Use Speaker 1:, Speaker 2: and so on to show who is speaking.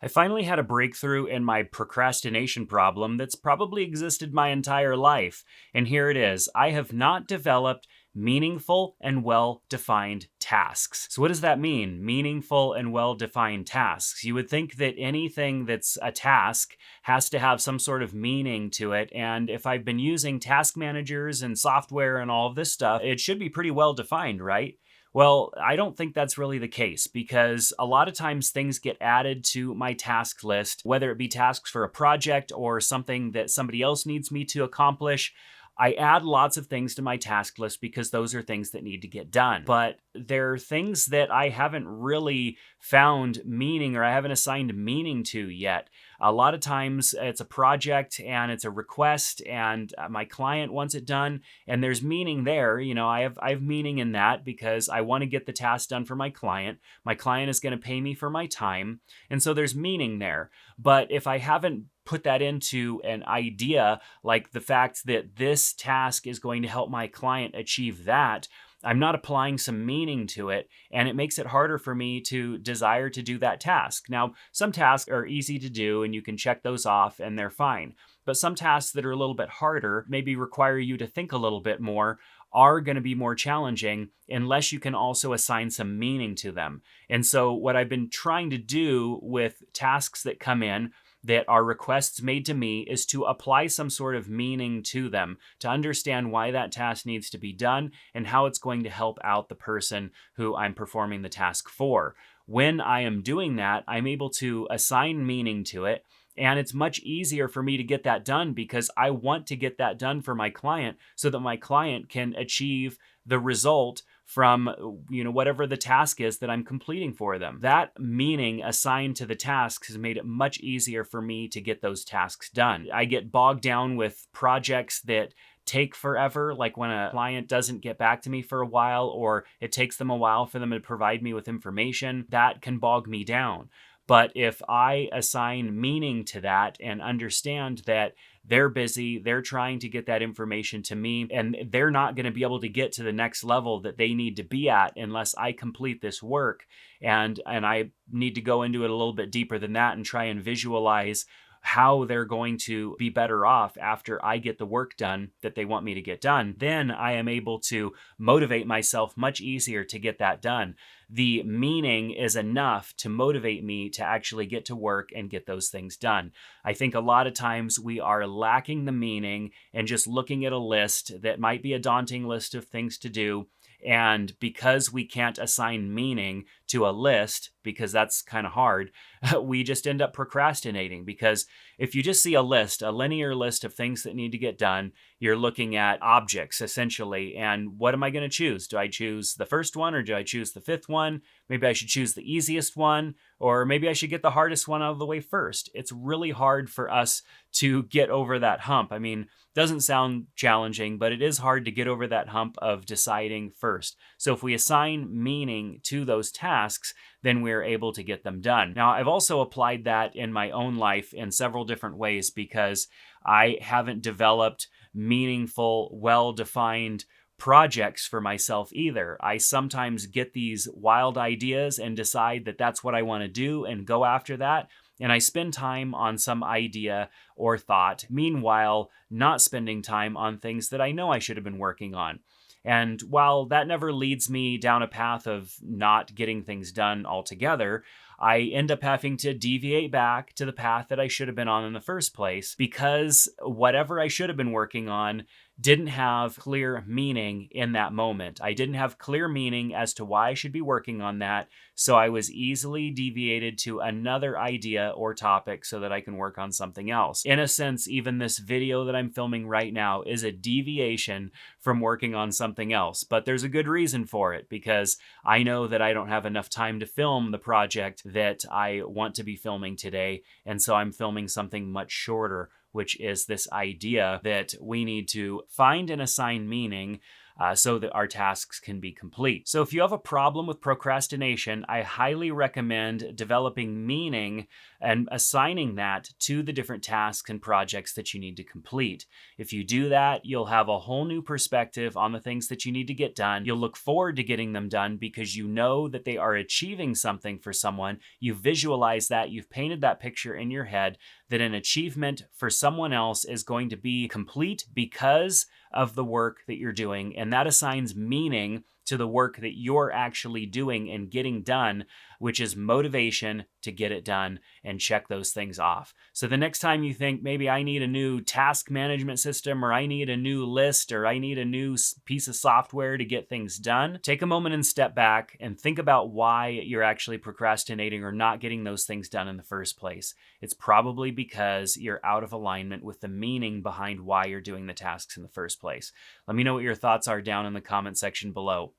Speaker 1: I finally had a breakthrough in my procrastination problem that's probably existed my entire life. And here it is. I have not developed meaningful and well defined tasks. So, what does that mean? Meaningful and well defined tasks. You would think that anything that's a task has to have some sort of meaning to it. And if I've been using task managers and software and all of this stuff, it should be pretty well defined, right? Well, I don't think that's really the case because a lot of times things get added to my task list, whether it be tasks for a project or something that somebody else needs me to accomplish. I add lots of things to my task list because those are things that need to get done. But there are things that I haven't really found meaning or I haven't assigned meaning to yet. A lot of times it's a project and it's a request and my client wants it done and there's meaning there. I have meaning in that because I want to get the task done for my client. My client is going to pay me for my time. And so there's meaning there. But if I haven't put that into an idea, like the fact that this task is going to help my client achieve that, I'm not applying some meaning to it, and it makes it harder for me to desire to do that task. Now, some tasks are easy to do and you can check those off and they're fine. But some tasks that are a little bit harder, maybe require you to think a little bit more, are going to be more challenging unless you can also assign some meaning to them. And so, what I've been trying to do with tasks that come in that are requests made to me is to apply some sort of meaning to them, to understand why that task needs to be done and how it's going to help out the person who I'm performing the task for. When I am doing that, I'm able to assign meaning to it. And it's much easier for me to get that done because I want to get that done for my client so that my client can achieve the result from whatever the task is that I'm completing for them. That meaning assigned to the tasks has made it much easier for me to get those tasks done. I get bogged down with projects that take forever, like when a client doesn't get back to me for a while or it takes them a while for them to provide me with information. That can bog me down. But if I assign meaning to that and understand that they're busy, they're trying to get that information to me, and they're not going to be able to get to the next level that they need to be at unless I complete this work. And I need to go into it a little bit deeper than that and try and visualize how they're going to be better off after I get the work done that they want me to get done, then I am able to motivate myself much easier to get that done. The meaning is enough to motivate me to actually get to work and get those things done. I think a lot of times we are lacking the meaning and just looking at a list that might be a daunting list of things to do. And because we can't assign meaning to a list, because that's kind of hard, we just end up procrastinating. Because if you just see a list, a linear list of things that need to get done, you're looking at objects essentially. And what am I going to choose? Do I choose the first one or do I choose the fifth one? Maybe I should choose the easiest one, or maybe I should get the hardest one out of the way first. It's really hard for us to get over that hump. I mean, doesn't sound challenging, but it is hard to get over that hump of deciding first. So if we assign meaning to those tasks, then we're able to get them done. Now, I've also applied that in my own life in several different ways because I haven't developed meaningful, well-defined projects for myself either. I sometimes get these wild ideas and decide that that's what I want to do and go after that. And I spend time on some idea or thought, meanwhile, not spending time on things that I know I should have been working on. And while that never leads me down a path of not getting things done altogether, I end up having to deviate back to the path that I should have been on in the first place because whatever I should have been working on didn't have clear meaning in that moment. I didn't have clear meaning as to why I should be working on that, so I was easily deviated to another idea or topic so that I can work on something else. In a sense, even this video that I'm filming right now is a deviation from working on something else, but there's a good reason for it because I know that I don't have enough time to film the project that I want to be filming today, and so I'm filming something much shorter, which is this idea that we need to find and assign meaning so that our tasks can be complete. So if you have a problem with procrastination, I highly recommend developing meaning and assigning that to the different tasks and projects that you need to complete. If you do that, you'll have a whole new perspective on the things that you need to get done. You'll look forward to getting them done because you know that they are achieving something for someone. You visualize that, you've painted that picture in your head that an achievement for someone else is going to be complete because of the work that you're doing. And that assigns meaning to the work that you're actually doing and getting done, which is motivation to get it done and check those things off. So the next time you think maybe I need a new task management system, or I need a new list, or I need a new piece of software to get things done, take a moment and step back and think about why you're actually procrastinating or not getting those things done in the first place. It's probably because you're out of alignment with the meaning behind why you're doing the tasks in the first place. Let me know what your thoughts are down in the comment section below.